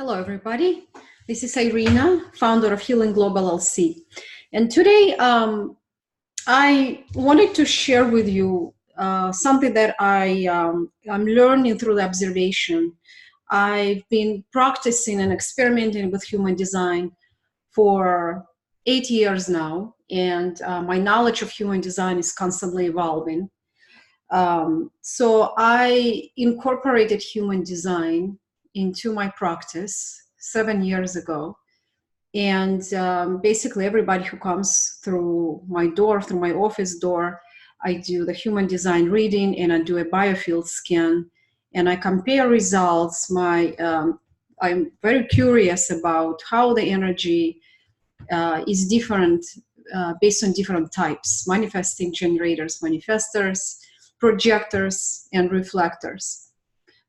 Hello, everybody. This is Irina, founder of Healing Global LC. And today I wanted to share with you something that I'm learning through the observation. I've been practicing and experimenting with human design for 8 years now, and my knowledge of human design is constantly evolving. So I incorporated human design into my practice 7 years ago. And basically everybody who comes through my door, through my office door, I do the human design reading and I do a biofield scan and I compare results. I'm very curious about how the energy is different based on different types: manifesting generators, manifestors, projectors, and reflectors.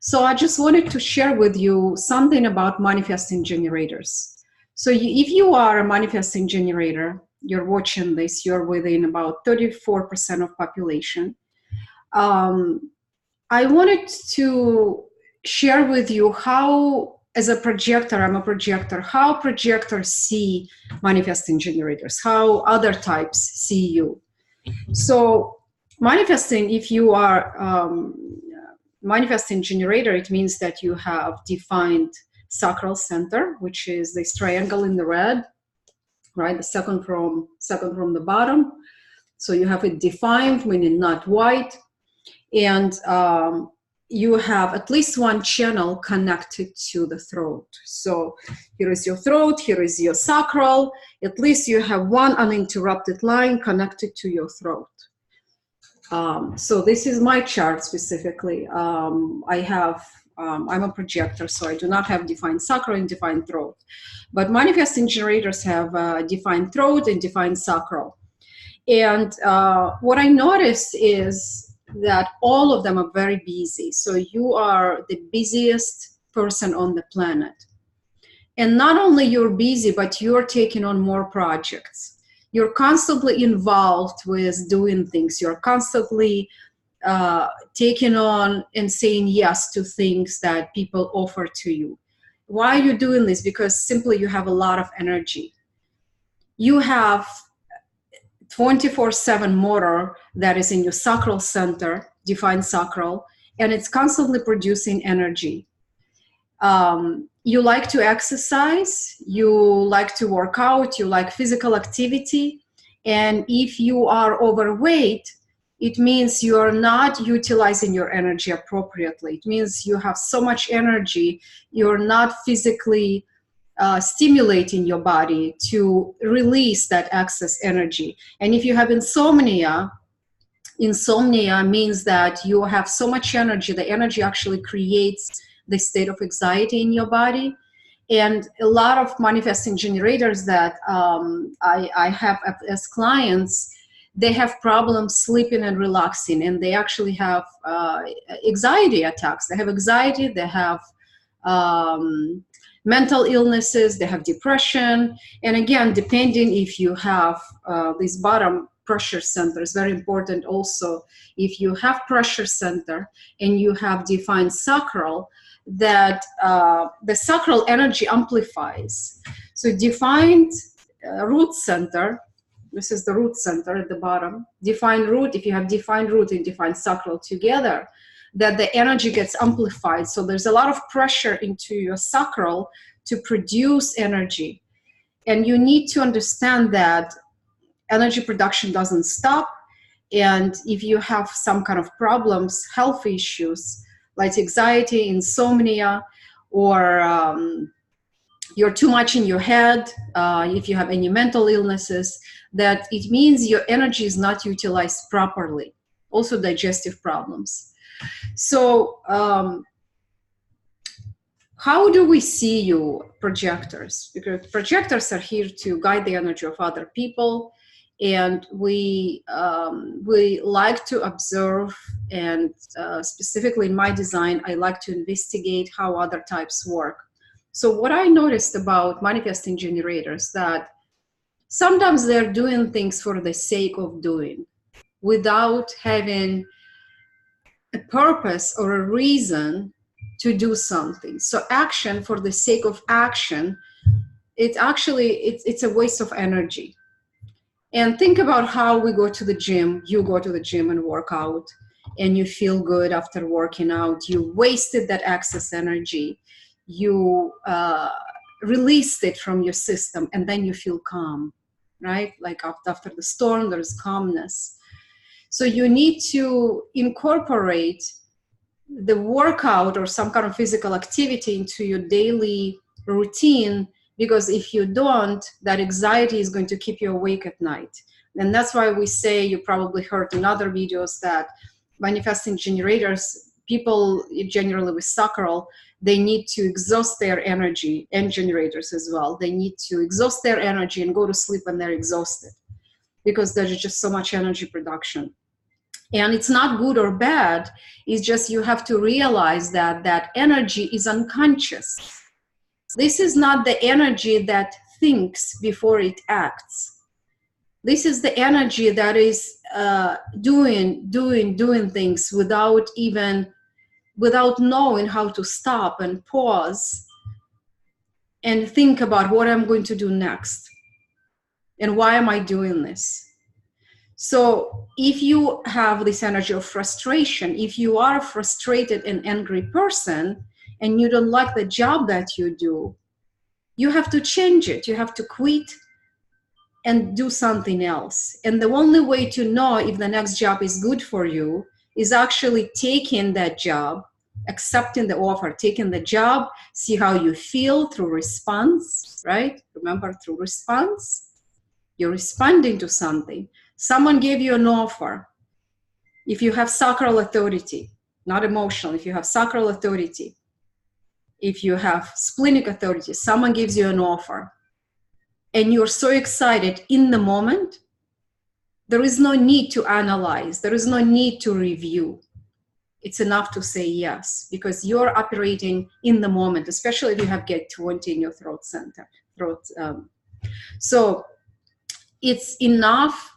So I just wanted to share with you something about manifesting generators. So if you are a manifesting generator, you're watching this, you're within about 34% of population. I wanted to share with you how, as a projector, I'm a projector, how projectors see manifesting generators, how other types see you. So manifesting, if you are manifesting generator, it means that you have defined sacral center, which is this triangle in the red, right? The second from the bottom. So you have it defined, meaning not white, and you have at least one channel connected to the throat. So here is your throat, here is your sacral. At least you have one uninterrupted line connected to your throat. So this is my chart specifically. I'm a projector, so I do not have defined sacral and defined throat. But manifesting generators have defined throat and defined sacral. And what I noticed is that all of them are very busy. So you are the busiest person on the planet. And not only you're busy, but you're taking on more projects. You're constantly involved with doing things. You're constantly taking on and saying yes to things that people offer to you. Why are you doing this? Because simply you have a lot of energy. You have 24/7 motor that is in your sacral center, defined sacral, and it's constantly producing energy. You like to exercise, you like to work out, you like physical activity, and if you are overweight, it means you are not utilizing your energy appropriately. It means you have so much energy, you're not physically stimulating your body to release that excess energy. And if you have insomnia means that you have so much energy, the energy actually creates the state of anxiety in your body. And a lot of manifesting generators that I have as clients, they have problems sleeping and relaxing, and they actually have anxiety attacks. They have anxiety, they have mental illnesses, they have depression. And again, depending if you have this bottom pressure center is very important also. If you have pressure center and you have defined sacral, that the sacral energy amplifies. So defined root center, this is the root center at the bottom, defined root, if you have defined root and defined sacral together, that the energy gets amplified. So there's a lot of pressure into your sacral to produce energy. And you need to understand that energy production doesn't stop. And if you have some kind of problems, health issues, like anxiety, insomnia, or you're too much in your head, if you have any mental illnesses, that it means your energy is not utilized properly. Also digestive problems. So how do we see you, projectors? Because projectors are here to guide the energy of other people. And we like to observe, and specifically in my design, I like to investigate how other types work. So what I noticed about manifesting generators, that sometimes they're doing things for the sake of doing, without having a purpose or a reason to do something. So action for the sake of action, it's a waste of energy. And think about how we go to the gym. You go to the gym and work out, and you feel good after working out. You wasted that excess energy. You released it from your system, and then you feel calm, right? Like after the storm, there's calmness. So you need to incorporate the workout or some kind of physical activity into your daily routine, because if you don't, that anxiety is going to keep you awake at night. And that's why we say, you probably heard in other videos, that manifesting generators, people generally with sacral, they need to exhaust their energy, and generators as well. They need to exhaust their energy and go to sleep when they're exhausted, because there's just so much energy production. And it's not good or bad. It's just you have to realize that that energy is unconscious. This is not the energy that thinks before it acts. This is the energy that is doing things without knowing how to stop and pause and think about what I'm going to do next and why am I doing this. So if you have this energy of frustration, if you are a frustrated and angry person and you don't like the job that you do, you have to change it. You have to quit and do something else. And the only way to know if the next job is good for you is actually taking that job, accepting the offer, taking the job, see how you feel through response, right? Remember, through response, you're responding to something. Someone gave you an offer. If you have sacral authority, not emotional, if you have sacral authority, if you have splenic authority, someone gives you an offer and you're so excited in the moment, there is no need to analyze. There is no need to review. It's enough to say yes, because you're operating in the moment, especially if you have get 20 in your throat center. So it's enough.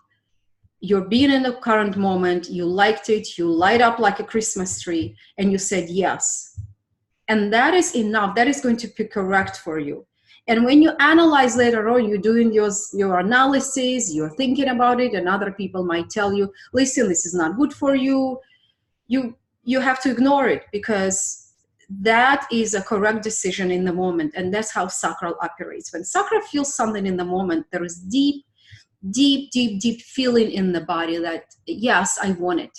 You're being in the current moment, you liked it, you light up like a Christmas tree, and you said yes. And that is enough. That is going to be correct for you. And when you analyze later on, you're doing your analysis, you're thinking about it, and other people might tell you, listen, this is not good for you. You have to ignore it, because that is a correct decision in the moment. And that's how sacral operates. When sacral feels something in the moment, there is deep feeling in the body that, yes, I want it.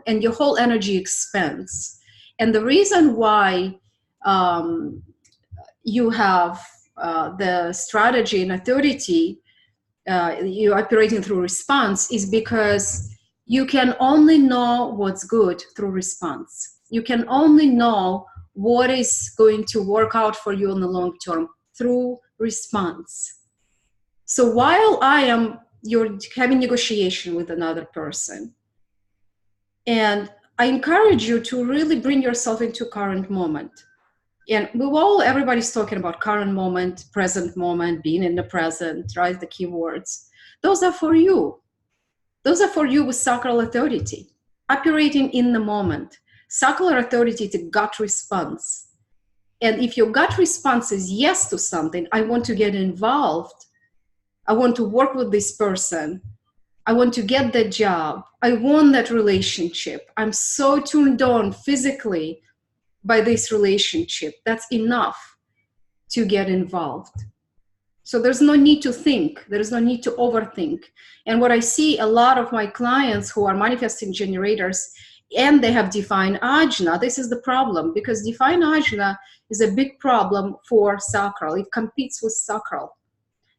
And your whole energy expands. And the reason why you have the strategy and authority, you're operating through response, is because you can only know what's good through response. You can only know what is going to work out for you in the long term through response. So while you're having negotiation with another person, and I encourage you to really bring yourself into current moment. And everybody's talking about current moment, present moment, being in the present, right? The keywords. Those are for you. Those are for you with sacral authority, operating in the moment. Sacral authority is a gut response. And if your gut response is yes to something, I want to get involved, I want to work with this person, I want to get that job, I want that relationship, I'm so tuned on physically by this relationship, that's enough to get involved. So there's no need to think, there's no need to overthink. And what I see a lot of my clients who are manifesting generators and they have divine ajna, this is the problem, because divine ajna is a big problem for sacral. It competes with sacral.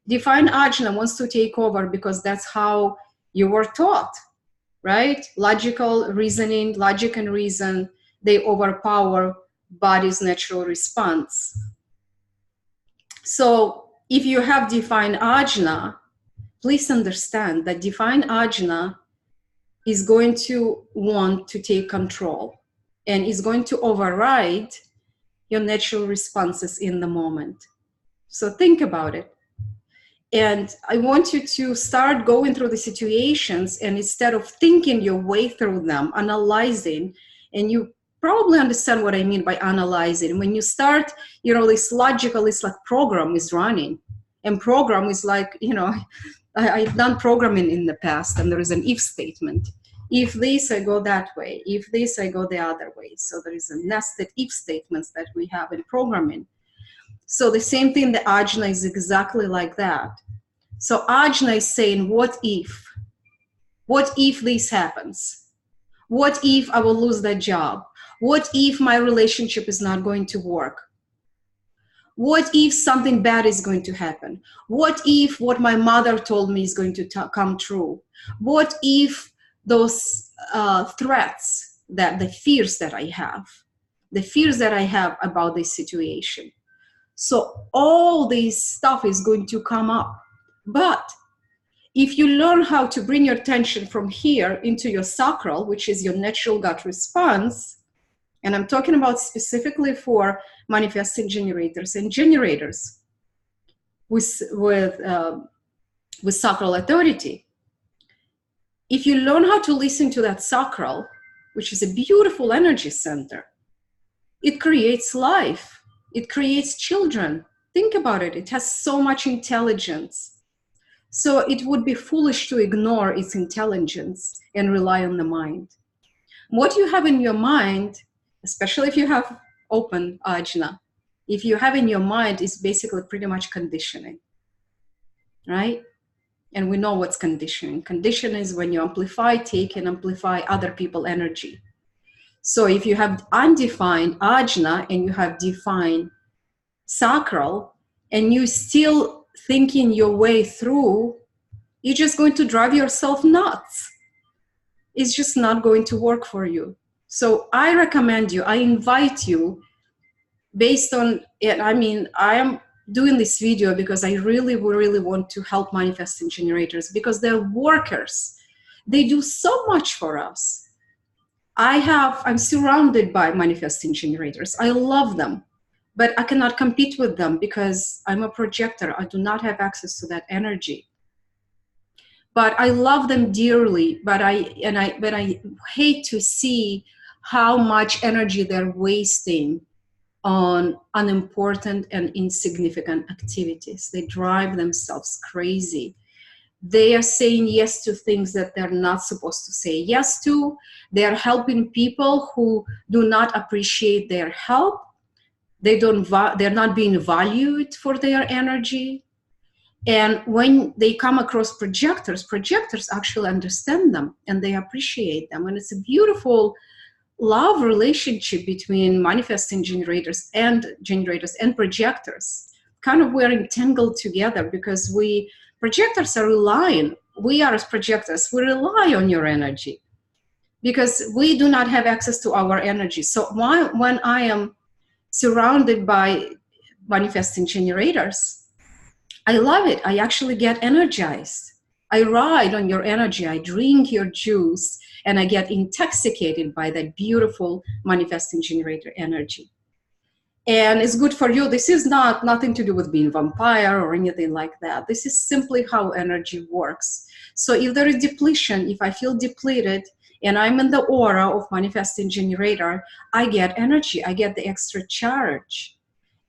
Divine ajna wants to take over because that's how you were taught, right? Logical reasoning, logic and reason, they overpower body's natural response. So if you have divine ajna, please understand that divine ajna is going to want to take control and is going to override your natural responses in the moment. So think about it. And I want you to start going through the situations, and instead of thinking your way through them, analyzing, and you probably understand what I mean by analyzing. When you start, this logical, it's like program is running. And program is like, I've done programming in the past, and there is an if statement. If this, I go that way. If this, I go the other way. So there is a nested if statements that we have in programming. So the same thing, the ajna is exactly like that. So ajna is saying, what if? What if this happens? What if I will lose that job? What if my relationship is not going to work? What if something bad is going to happen? What if what my mother told me is going to come true? What if those threats, that the fears that I have about this situation? So all this stuff is going to come up. But if you learn how to bring your attention from here into your sacral, which is your natural gut response, and I'm talking about specifically for manifesting generators and generators with sacral authority. If you learn how to listen to that sacral, which is a beautiful energy center, it creates life. It creates children. Think about it. It has so much intelligence. So it would be foolish to ignore its intelligence and rely on the mind. What you have in your mind, especially if you have open ajna, if you have in your mind, is basically pretty much conditioning, right? And we know what's conditioning. Conditioning is when you amplify, take, and amplify other people's energy. So if you have undefined ajna and you have defined sacral, and you still thinking your way through, you're just going to drive yourself nuts. It's just not going to work for you. So I recommend you, I invite you, based on it, I am doing this video because I really want to help manifesting generators, because they're workers. They do so much for us. I'm surrounded by manifesting generators. I love them, but I cannot compete with them because I'm a projector. I do not have access to that energy. But I love them dearly, but I hate to see how much energy they're wasting on unimportant and insignificant activities. They drive themselves crazy. They are saying yes to things that they're not supposed to say yes to. They're helping people who do not appreciate their help. They're not being valued for their energy. And when they come across projectors actually understand them and they appreciate them. And it's a beautiful love relationship between manifesting generators and projectors. Kind of we're entangled together because projectors are relying, we are as projectors, we rely on your energy because we do not have access to our energy. So when I am surrounded by manifesting generators, I love it. I actually get energized. I ride on your energy. I drink your juice and I get intoxicated by that beautiful manifesting generator energy. And it's good for you. This is nothing to do with being vampire or anything like that. This is simply how energy works. So if there is depletion, if I feel depleted and I'm in the aura of manifesting generator, I get energy. I get the extra charge.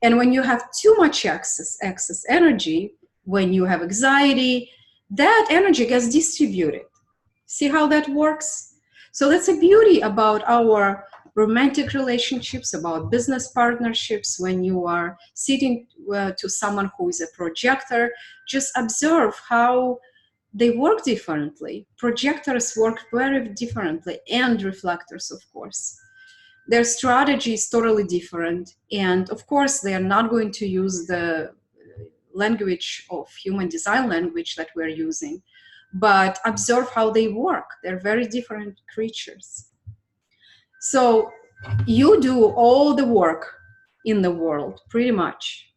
And when you have too much excess energy, when you have anxiety, that energy gets distributed. See how that works? So that's a beauty about our romantic relationships, about business partnerships. When you are sitting to someone who is a projector, just observe how they work differently. Projectors work very differently, and reflectors, of course. Their strategy is totally different. And of course, they are not going to use the language of human design language that we're using, but observe how they work. They're very different creatures. So you do all the work in the world, pretty much.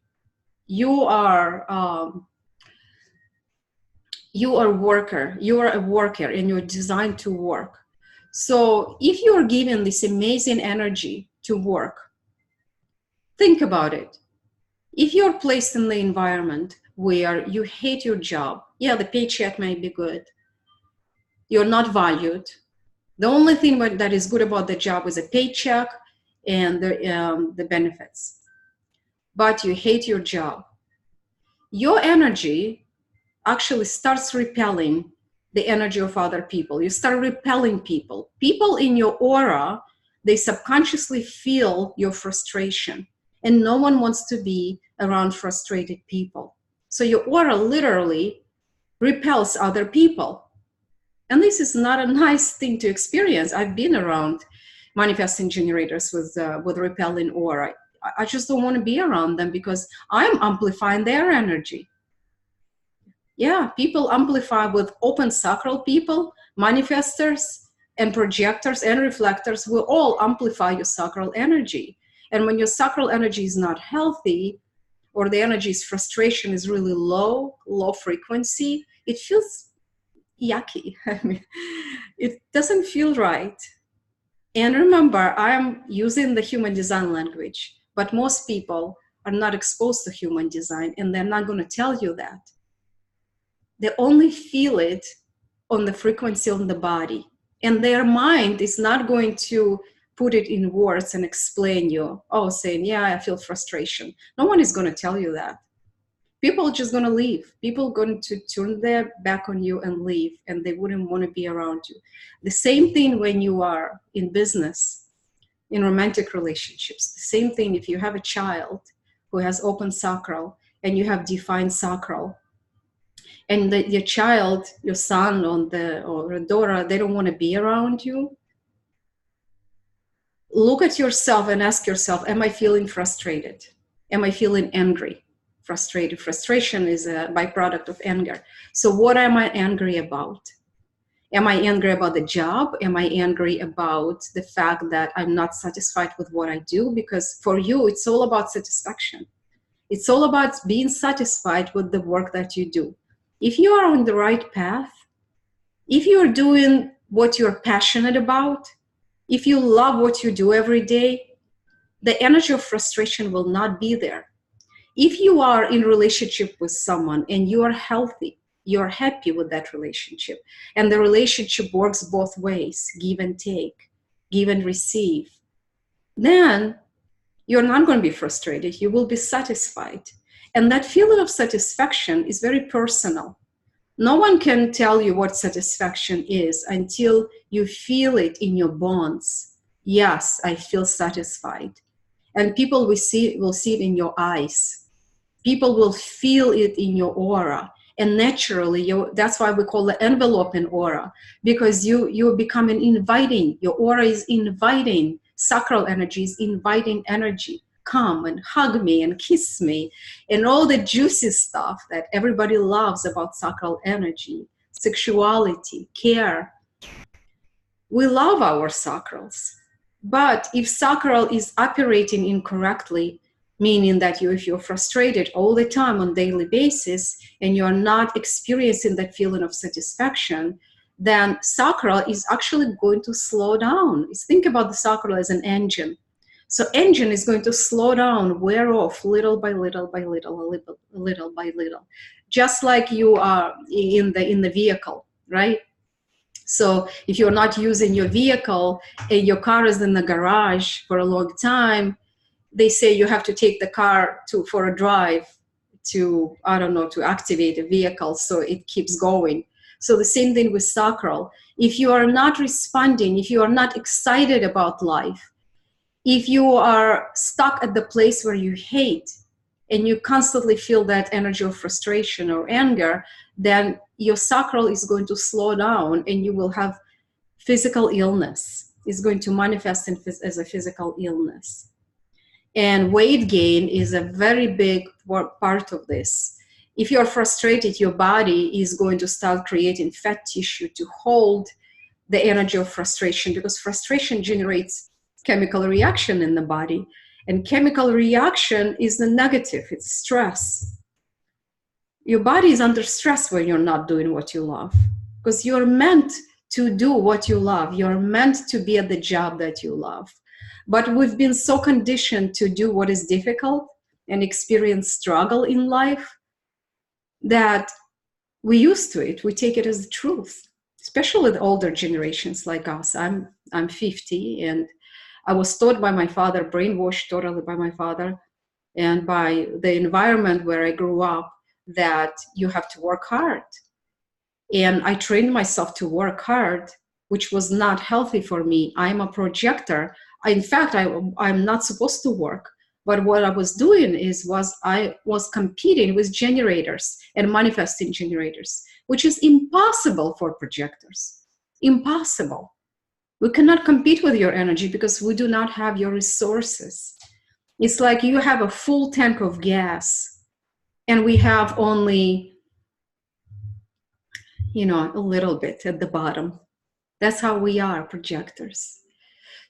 You are a worker. You are a worker and you're designed to work. So if you're given this amazing energy to work, think about it. If you're placed in the environment where you hate your job, yeah, the paycheck may be good. You're not valued. The only thing that is good about the job is a paycheck and the benefits, but you hate your job, your energy actually starts repelling the energy of other people. You start repelling people. People in your aura, they subconsciously feel your frustration, and no one wants to be around frustrated people. So your aura literally repels other people. And this is not a nice thing to experience. I've been around manifesting generators with repelling aura. I just don't want to be around them because I'm amplifying their energy. Yeah, people amplify with open sacral people, manifestors, and projectors and reflectors will all amplify your sacral energy. And when your sacral energy is not healthy, or the energy's frustration is really low frequency, it feels yucky. I mean, it doesn't feel right. And remember, I'm using the human design language, but most people are not exposed to human design, and they're not going to tell you that. They only feel it on the frequency on the body. And their mind is not going to put it in words and explain you, saying, yeah, I feel frustration. No one is going to tell you that. People are just going to leave. People are going to turn their back on you and leave, and they wouldn't want to be around you. The same thing when you are in business, in romantic relationships. The same thing if you have a child who has open sacral and you have defined sacral, and your child, your son or a daughter, they don't want to be around you. Look at yourself and ask yourself, am I feeling frustrated? Am I feeling angry? Frustrated. Frustration is a byproduct of anger. So what am I angry about? Am I angry about the job? Am I angry about the fact that I'm not satisfied with what I do? Because for you, it's all about satisfaction. It's all about being satisfied with the work that you do. If you are on the right path, if you're doing what you're passionate about, if you love what you do every day, the energy of frustration will not be there. If you are in relationship with someone and you are healthy, you're happy with that relationship, and the relationship works both ways, give and take, give and receive, then you're not going to be frustrated. You will be satisfied. And that feeling of satisfaction is very personal. No one can tell you what satisfaction is until you feel it in your bones. Yes, I feel satisfied. And people will see it in your eyes. People will feel it in your aura. And naturally, that's why we call it enveloping aura, because you're becoming inviting. Your aura is inviting. Sacral energy is inviting energy. Come and hug me and kiss me, and all the juicy stuff that everybody loves about sacral energy, sexuality, care. We love our sacrals. But if sacral is operating incorrectly, meaning that if you're frustrated all the time on a daily basis and you're not experiencing that feeling of satisfaction, then sacral is actually going to slow down. Think about the sacral as an engine. So engine is going to slow down, wear off little by little by little, little by little, just like you are in the vehicle, right? So if you're not using your vehicle and your car is in the garage for a long time, they say you have to take the car for a drive to activate the vehicle so it keeps going. So the same thing with sacral. If you are not responding, if you are not excited about life, if you are stuck at the place where you hate and you constantly feel that energy of frustration or anger, then your sacral is going to slow down and you will have physical illness. It's going to manifest as a physical illness. And weight gain is a very big part of this. If you're frustrated, your body is going to start creating fat tissue to hold the energy of frustration, because frustration generates chemical reaction in the body. And chemical reaction is the negative, it's stress. Your body is under stress when you're not doing what you love, because you're meant to do what you love. You're meant to be at the job that you love. But we've been so conditioned to do what is difficult and experience struggle in life that we're used to it. We take it as the truth, especially with older generations like us. I'm 50, and I was taught by my father, brainwashed totally by my father, and by the environment where I grew up, that you have to work hard. And I trained myself to work hard, which was not healthy for me. I'm a projector. In fact, I'm not supposed to work. But what I was doing I was competing with generators and manifesting generators, which is impossible for projectors. Impossible. We cannot compete with your energy because we do not have your resources. It's like you have a full tank of gas and we have only, a little bit at the bottom. That's how we are, projectors.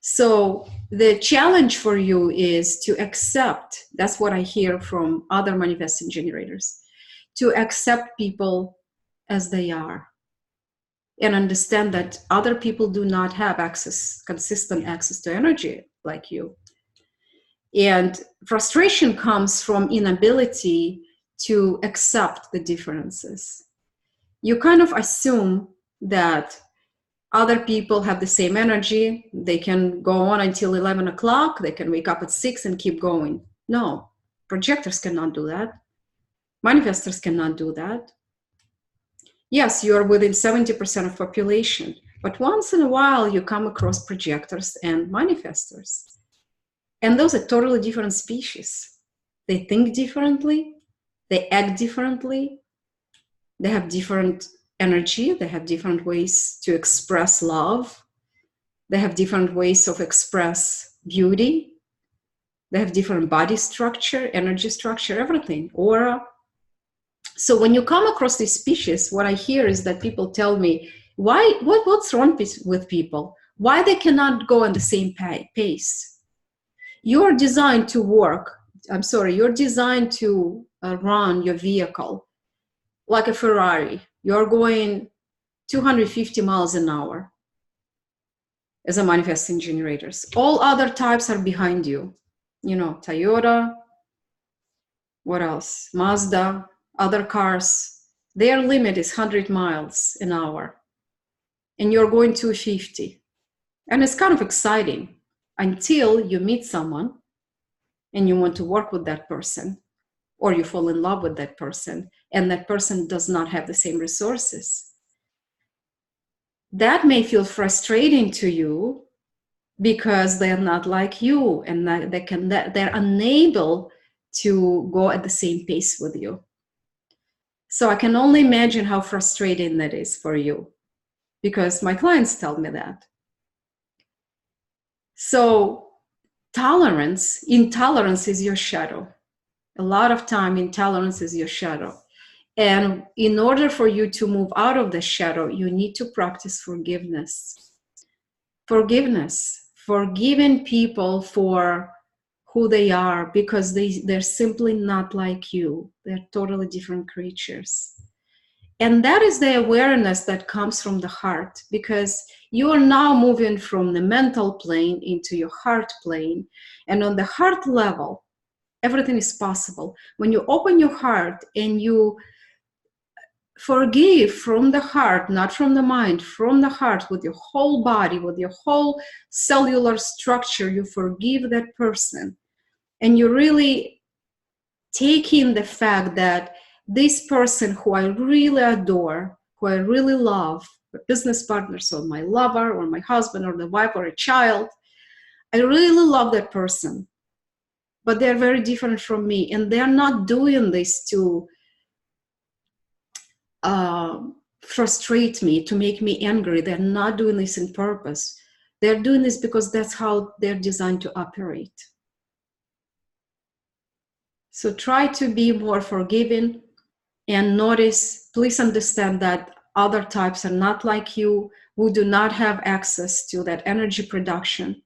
So the challenge for you is to accept, that's what I hear from other manifesting generators, to accept people as they are and understand that other people do not have consistent access to energy like you. And frustration comes from inability to accept the differences. You kind of assume that other people have the same energy. They can go on until 11 o'clock. They can wake up at 6 and keep going. No, projectors cannot do that. Manifestors cannot do that. Yes, you are within 70% of population, but once in a while you come across projectors and manifestors. And those are totally different species. They think differently. They act differently. They have different energy. They have different ways to express love. They have different ways of express beauty. They have different body structure, energy structure, everything, aura. So when you come across these species, what I hear is that people tell me, what's wrong with people? Why they cannot go on the same pace? You're designed to you're designed to run your vehicle like a Ferrari. You're going 250 miles an hour as a manifesting generators. All other types are behind you. Toyota, what else? Mazda, other cars. Their limit is 100 miles an hour. And you're going 250. And it's kind of exciting until you meet someone and you want to work with that person, or you fall in love with that person, and that person does not have the same resources. That may feel frustrating to you because they're not like you, and they're unable to go at the same pace with you. So I can only imagine how frustrating that is for you, because my clients tell me that. So intolerance is your shadow. A lot of time, intolerance is your shadow. And in order for you to move out of the shadow, you need to practice forgiveness. Forgiving people for who they are, because they're simply not like you. They're totally different creatures. And that is the awareness that comes from the heart, because you are now moving from the mental plane into your heart plane. And on the heart level, everything is possible. When you open your heart and you forgive from the heart, not from the mind, from the heart, with your whole body, with your whole cellular structure, you forgive that person. And you really take in the fact that this person who I really adore, who I really love, a business partner, so my lover or my husband or the wife or a child, I really love that person. But they're very different from me. And they're not doing this to frustrate me, to make me angry. They're not doing this on purpose. They're doing this because that's how they're designed to operate. So try to be more forgiving and notice, please understand that other types are not like you. We do not have access to that energy production,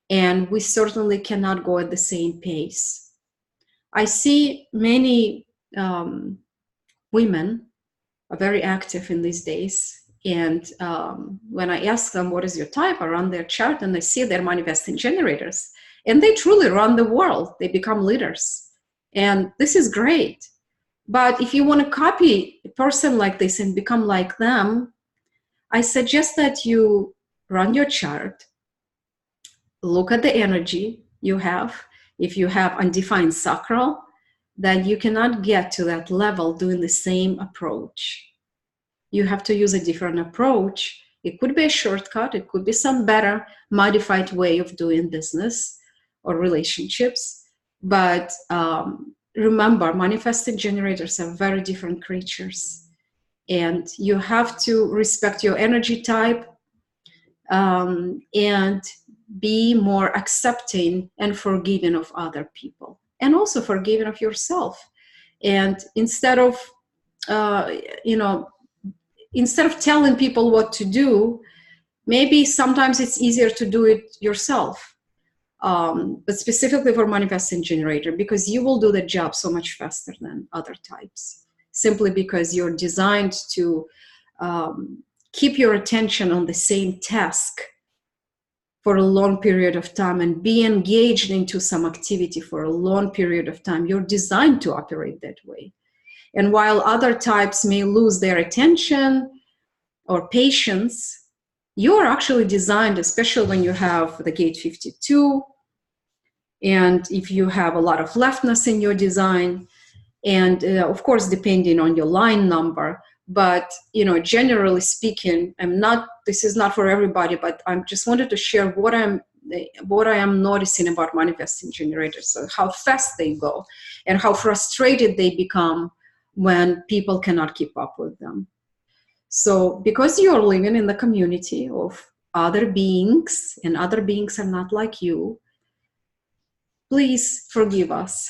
and we certainly cannot go at the same pace. I see many women are very active in these days. And when I ask them, what is your type, I run their chart and I see they're manifesting generators. And they truly run the world. They become leaders. And this is great. But if you want to copy a person like this and become like them, I suggest that you run your chart, look at the energy you have. If you have undefined sacral, then you cannot get to that level doing the same approach. You have to use a different approach. It could be a shortcut. It could be some better modified way of doing business or relationships. But remember, manifesting generators are very different creatures. And you have to respect your energy type, and be more accepting and forgiving of other people, and also forgiving of yourself. And instead of instead of telling people what to do, maybe sometimes it's easier to do it yourself. But specifically for manifesting generator, because you will do the job so much faster than other types, simply because you're designed to keep your attention on the same task for a long period of time and be engaged into some activity for a long period of time. You're designed to operate that way. And while other types may lose their attention or patience, you're actually designed, especially when you have the gate 52, and if you have a lot of leftness in your design, and of course, depending on your line number. But generally speaking, this is not for everybody, but I just wanted to share what I am noticing about manifesting generators, so how fast they go and how frustrated they become when people cannot keep up with them. So because you're living in the community of other beings, and other beings are not like you, please forgive us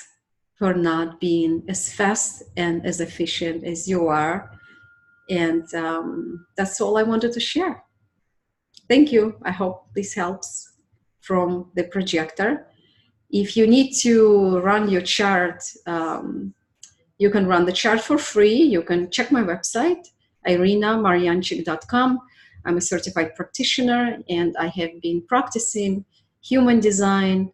for not being as fast and as efficient as you are. And that's all I wanted to share. Thank you. I hope this helps from the projector. If you need to run your chart, you can run the chart for free. You can check my website, irinamarianchik.com. I'm a certified practitioner, and I have been practicing human design.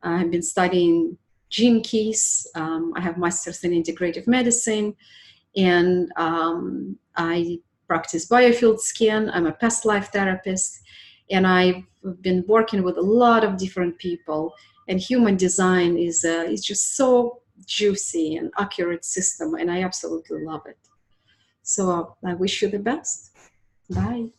I have been studying gene keys. I have master's in integrative medicine, and I practice biofield scan. I'm a past life therapist, and I've been working with a lot of different people. And human design is just so juicy and accurate system, and I absolutely love it. So I wish you the best. Bye.